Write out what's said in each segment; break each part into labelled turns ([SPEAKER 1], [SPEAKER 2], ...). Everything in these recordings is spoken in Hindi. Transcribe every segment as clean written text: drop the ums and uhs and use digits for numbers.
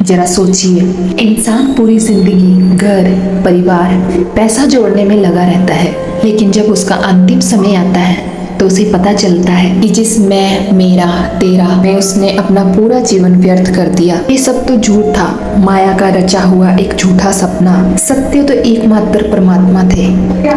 [SPEAKER 1] जरा सोचिए, इंसान पूरी जिंदगी घर, परिवार, पैसा जोड़ने में लगा रहता है, लेकिन जब उसका अंतिम समय आता है तो उसे पता चलता है कि जिस मैं, मेरा, तेरा में उसने अपना पूरा जीवन व्यर्थ कर दिया। ये सब तो झूठ था, माया का रचा हुआ एक झूठा सपना। सत्य तो एकमात्र परमात्मा थे,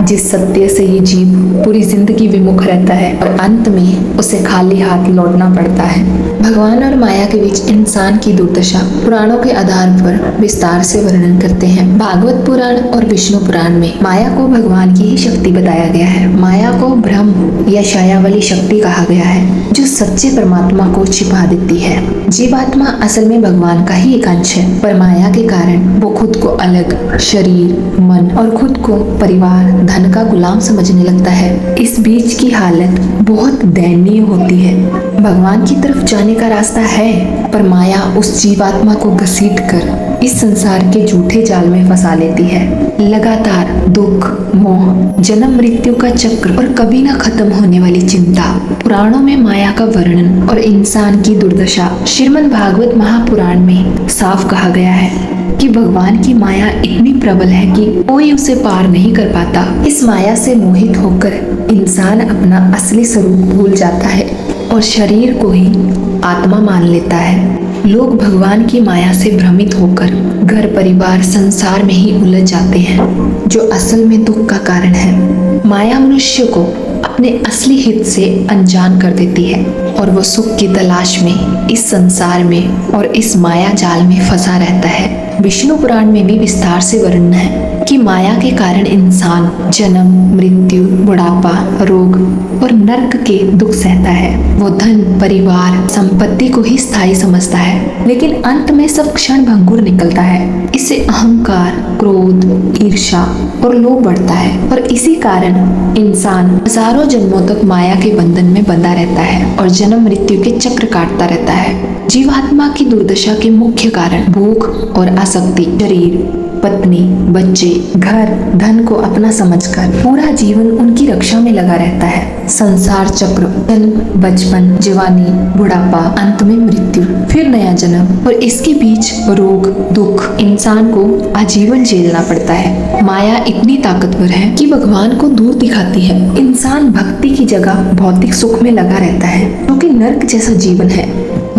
[SPEAKER 1] जिस सत्य से ये जीव पूरी जिंदगी विमुख रहता है और अंत में उसे खाली हाथ लौटना पड़ता है। भगवान और माया के बीच इंसान की दुर्दशा पुराणों के आधार पर विस्तार से वर्णन करते हैं। भागवत पुराण और विष्णु पुराण में माया को भगवान की ही शक्ति बताया गया है। माया को ब्रह्म या छाया वाली शक्ति कहा गया है, जो सच्चे परमात्मा को छिपा देती है। जीवात्मा असल में भगवान का ही एक अंश है, पर माया के कारण वो खुद को अलग, शरीर, मन और खुद को परिवार, धन का गुलाम समझने लगता है। इस बीच की हालत बहुत दयनीय होती है। भगवान की तरफ जाने का रास्ता है, पर माया उस जीवात्मा को घसीट कर इस संसार के झूठे जाल में फंसा लेती है। लगातार दुख, मोह, जन्म मृत्यु का चक्र और कभी न खत्म होने वाली चिंता। पुराणों में माया का वर्णन और इंसान की दुर्दशा श्रीमद् भागवत महापुराण में साफ कहा गया है कि भगवान की माया इतनी प्रबल है कि कोई उसे पार नहीं कर पाता। इस माया से मोहित होकर इंसान अपना असली स्वरूप भूल जाता है और शरीर को ही आत्मा मान लेता है। लोग भगवान की माया से भ्रमित होकर घर, परिवार, संसार में ही उलझ जाते हैं, जो असल में दुख का कारण है। माया मनुष्य को अपने असली हित से अनजान कर देती है और वो सुख की तलाश में इस संसार में और इस माया जाल में फंसा रहता है। विष्णु पुराण में भी विस्तार से वर्णन है कि माया के कारण इंसान जन्म, मृत्यु, बुढ़ापा, रोग और नरक के दुख सहता है। वो धन, परिवार, संपत्ति को ही स्थायी समझता है, लेकिन अंत में सब क्षण भंगुर निकलता है। इससे अहंकार, क्रोध, ईर्ष्या और लोभ बढ़ता है और इसी कारण इंसान हजारों जन्मों तक माया के बंधन में बंधा रहता है और जन्म मृत्यु के चक्र काटता रहता है। जीवात्मा की दुर्दशा के मुख्य कारण भूख और आसक्ति, शरीर, पत्नी, बच्चे, घर, धन को अपना समझकर पूरा जीवन उनकी रक्षा में लगा रहता है। संसार चक्र, जन्म, बचपन, जवानी, बुढ़ापा, अंत में मृत्यु, फिर नया जन्म और इसके बीच रोग, दुख इंसान को आजीवन झेलना पड़ता है। माया इतनी ताकतवर है कि भगवान को दूर दिखाती है। इंसान भक्ति की जगह भौतिक सुख में लगा रहता है, क्योंकि नर्क जैसा जीवन है।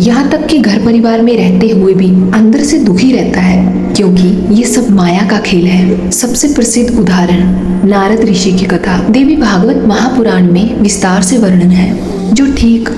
[SPEAKER 1] यहाँ तक कि घर परिवार में रहते हुए भी अंदर से दुखी रहता है, क्योंकि ये सब माया का खेल है। सबसे प्रसिद्ध उदाहरण नारद ऋषि की कथा देवी भागवत महापुराण में विस्तार से वर्णन है, जो ठीक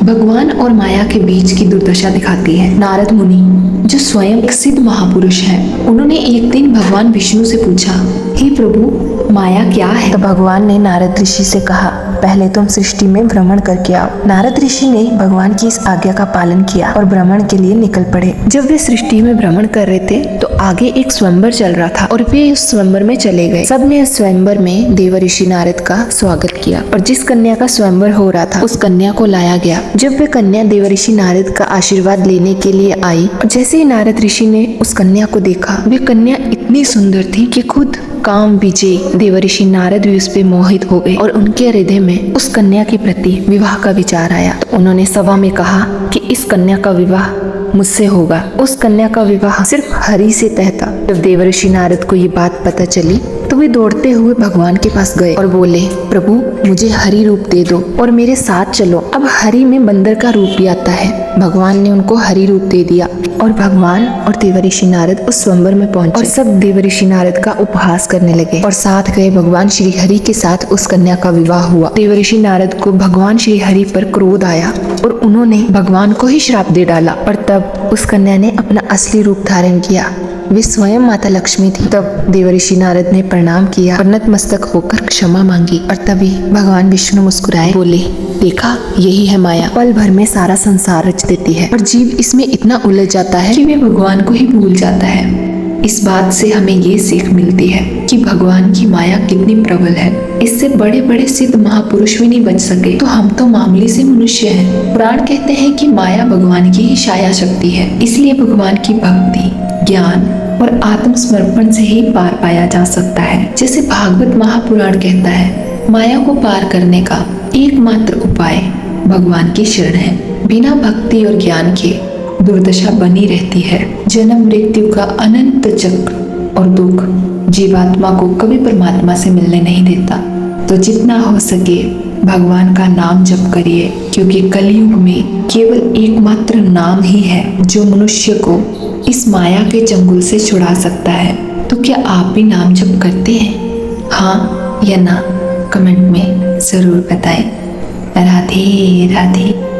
[SPEAKER 1] भगवान और माया के बीच की दुर्दशा दिखाती है। नारद मुनि, जो स्वयं एक सिद्ध महापुरुष है, उन्होंने एक दिन भगवान विष्णु से पूछा, हे प्रभु, माया क्या है? तो भगवान ने नारद ऋषि से कहा, पहले तुम सृष्टि में भ्रमण करके आओ। नारद ऋषि ने भगवान की इस आज्ञा का पालन किया और भ्रमण के लिए निकल पड़े। जब वे सृष्टि में भ्रमण कर रहे थे तो आगे एक स्वयंवर चल रहा था और वे उस स्वयंवर में चले गए। सबने उस स्वयंवर में देव ऋषि नारद का स्वागत किया और जिस कन्या का स्वयंवर हो रहा था उस कन्या को लाया गया। जब वे कन्या देव ऋषि नारद का आशीर्वाद लेने के लिए आई और जैसे ही नारद ऋषि ने उस कन्या को देखा, वे कन्या इतनी सुंदर थी कि खुद काम विजय देवर्षि नारद भी उस पे मोहित हो गए और उनके हृदय में उस कन्या के प्रति विवाह का विचार आया। तो उन्होंने सभा में कहा कि इस कन्या का विवाह मुझसे होगा। उस कन्या का विवाह सिर्फ हरि से तय था। जब देवर्षि नारद को ये बात पता चली तो वे दौड़ते हुए भगवान के पास गए और बोले, प्रभु, मुझे हरि रूप दे दो और मेरे साथ चलो। अब हरि में बंदर का रूप भी आता है। भगवान ने उनको हरि रूप दे दिया और भगवान और देवर्षि नारद उस स्वयंवर में पहुंचे और सब देवर्षि नारद का उपहास करने लगे और साथ गए भगवान श्री हरि के साथ उस कन्या का विवाह हुआ। देवर्षि नारद को भगवान श्री हरि पर क्रोध आया और उन्होंने भगवान को ही श्राप दे डाला और तब उस कन्या ने अपना असली रूप धारण किया। वे स्वयं माता लक्ष्मी थी। तब देवर्षि नारद ने प्रणाम किया और नतमस्तक होकर क्षमा मांगी और तभी भगवान विष्णु मुस्कुराए, बोले, देखा, यही है माया, पल भर में सारा संसार रच देती है और जीव इसमें इतना उलझ जाता है कि वे भगवान को ही भूल जाता है। इस बात से हमें ये सीख मिलती है कि भगवान की माया कितनी प्रबल है। इससे बड़े बड़े सिद्ध महापुरुष भी नहीं बच सके, तो हम तो मामूली से मनुष्य हैं। पुराण कहते हैं कि माया भगवान की ही छाया शक्ति है, इसलिए भगवान की भक्ति, ज्ञान और आत्मसमर्पण से ही पार पाया जा सकता है। जैसे भागवत महापुराण कहता है, माया को पार करने का एकमात्र उपाय भगवान की शरण है। बिना भक्ति और ज्ञान के दुर्दशा बनी रहती है। जन्म मृत्यु का अनंत चक्र और दुख जीवात्मा को कभी परमात्मा से मिलने नहीं देता। तो जितना हो सके भगवान का नाम जप करिए, क्योंकि कलयुग में केवल एकमात्र नाम ही है जो मनुष्य को इस माया के चंगुल से छुड़ा सकता है। तो क्या आप भी नाम जप करते हैं? हाँ या ना कमेंट में ज़रूर बताएं। राधे राधे।